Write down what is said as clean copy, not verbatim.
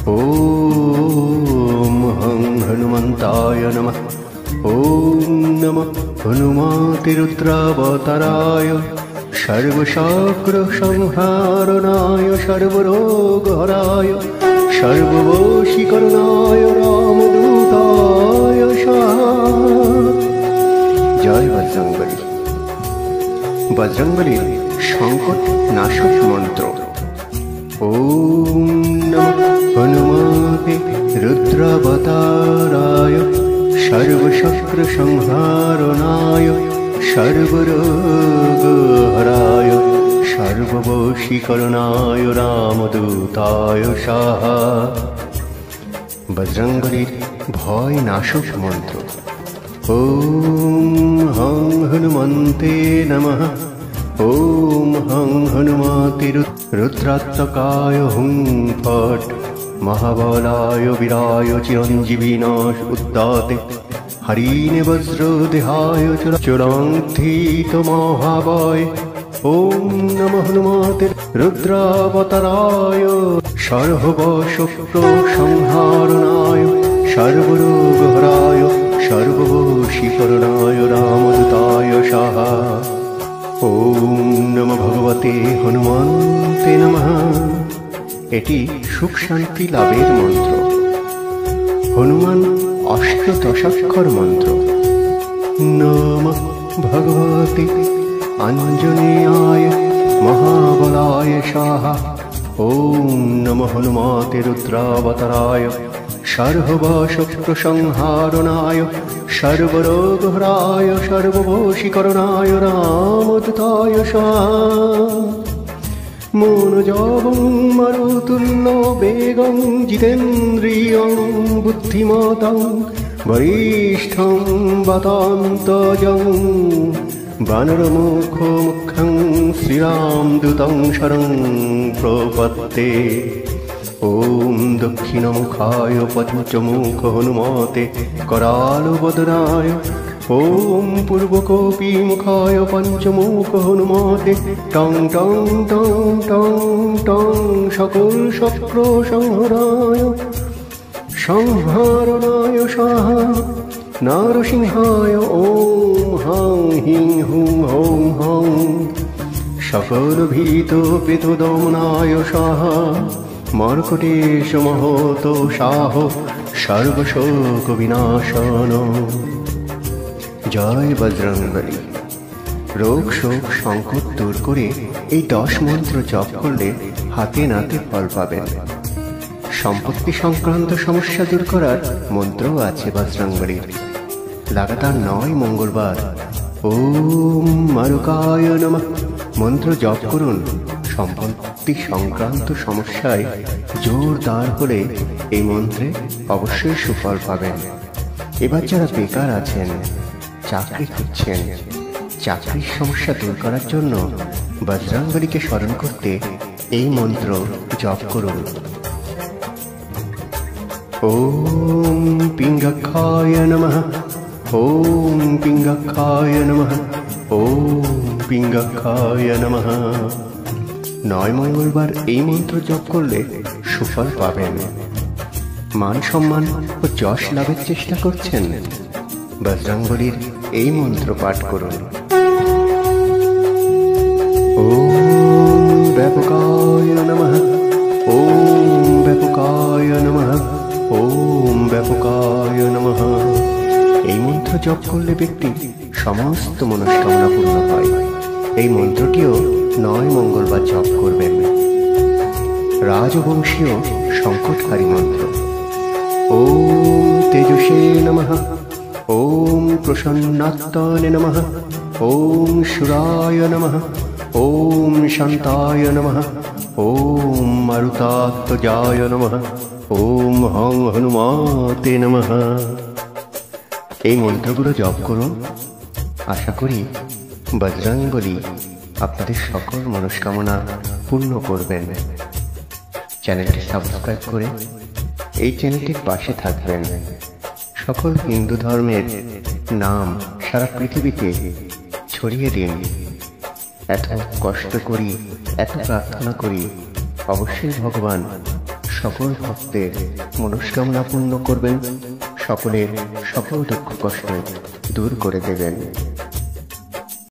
ॐ हं हनुमन्ताय नमः। ॐ नमः हनुमतिरुद्रावताराय सर्वशास्त्रसंहारणाय सर्वरोगहराय सर्ववशीकरणाय रामदूताय स्वाहा। जय बजरंगबली। बजरंगबलीर संकट नाशक मंत्र। ॐ नमः हनुमते रुद्रावताराय सर्वशस्त्रसंहारणाय सर्वरोगहराय सर्ववशीकरणाय रामदूताय स्वाहा। बजरंगबलीर भय नाशक मंत्र। ॐ हं हनुमन्ते नमः। ॐ हं हनुमते रुद्रात्मकाय हुं फट् महाबलाय वीराय चिरञ्जीविनाश उद्दाते हरिणे वज्रदेहाय चुरान्थित महाभय। ॐ नमः हनुमते रुद्रावताराय सर्वशस्त्रसंहारणाय सर्वरोगहराय सर्ववशीकरणाय रामदूताय स्वाहा। ॐ नमः भगवते हनुमन्ते नमः। एटी सुख शांति लाभेर मंत्र। हनुमान अष्टदशाक्षर मंत्र। नमः भगवते आञ्जनेयाय महाबलाय स्वाहा। ॐ नमः हनुमते रुद्रावताराय सर्वशस्त्रसंहारणाय सर्वरोगहराय सर्ववशीकरणाय रामदूताय स्वाहा। मनोजवं मरुतुल्यो वेगं जितेन्द्रियं बुद्धिमतां वरिष्ठं वातान्तजं वानरमुखमुख्यं श्रीरामदूतं शरणं प्रपद्ये। ॐ दक्षिणमुखाय पञ्चमुख हनुमते करालवदनाय ॐ पूर्वकोपिमुखाय पञ्चमुख हनुमते टं टं टं टं टं सकलशस्त्रसंहाराय संहारणाय स्वाहा। नरसिंहाय ॐ हं हीं हुं हौं हं सकलभीतपेतदमनाय स्वाहा। मर्कटेश महतो साहो सर्वशोक विनाशन। जय बजरंगबली। रोग शोक संकट दूर करे এই 10 मंत्र जप करले हाथे नाते फल पाबेन। सम्पत्ति संक्रांत समस्या दूर करार मंत्रও আছে बजरंगबलीर। लगातार 9 मंगलबार ओम मारुकाय नमः मंत्र जप करुन। सम्पत्ति संक्रांत समस्याय जोरदार हले এই मंत्रे अवश्यই सुफल पाबेन। এবার যারা বেকার আছেন, চাকরি খুঁজছেন, চাকরির সমস্যা দূর করার জন্য বজরংবলীকে স্মরণ করতে এই মন্ত্র জপ করুন। ওম পিঙ্গক্ষায় নমঃ। ওম পিঙ্গক্ষায় নমঃ। ওম পিঙ্গক্ষায় নমঃ। 9 মঙ্গলবার এই মন্ত্র জপ করলে সুফল পাবেন। মান সম্মান ও যশ লাভের চেষ্টা করছেন, বজরংবলীর এই মন্ত্র পাঠ করুন। ওম ব্যাপকায় নমঃ। ওম ব্যাপকায় নমঃ। ওম ব্যাপকায় নমঃ। এই মন্ত্র জপ করলে ব্যক্তির সমস্ত মনস্কামনা পূর্ণ হয়। এই মন্ত্রটিও 9 মঙ্গলবার জপ করবেন। রাজবংশীয় সংকটকারী মন্ত্র। ओम तेजसे नमः। ओम प्रसन्नात्मने नमः। ओम शुराय नमः। ओम शांताय नमः। ओम मारुतात्मजाय नमः। ओम हं हनुमते नमः। এই মন্ত্রগুলো জপ করুন। আশা করি বজরংবলী আপনাদের সকল মনস্কামনা পূর্ণ করবেন। চ্যানেলটি সাবস্ক্রাইব করে এই চ্যানেলটির পাশে থাকবেন। সকল হিন্দু ধর্মের নাম সারা পৃথিবীতে ছড়িয়ে দিন। এত কষ্ট করি, এত প্রার্থনা করি, অবশ্যই ভগবান সকল ভক্তের মনস্কামনা পূর্ণ করবেন, সকলের সকল দুঃখ কষ্ট দূর করে দেবেন।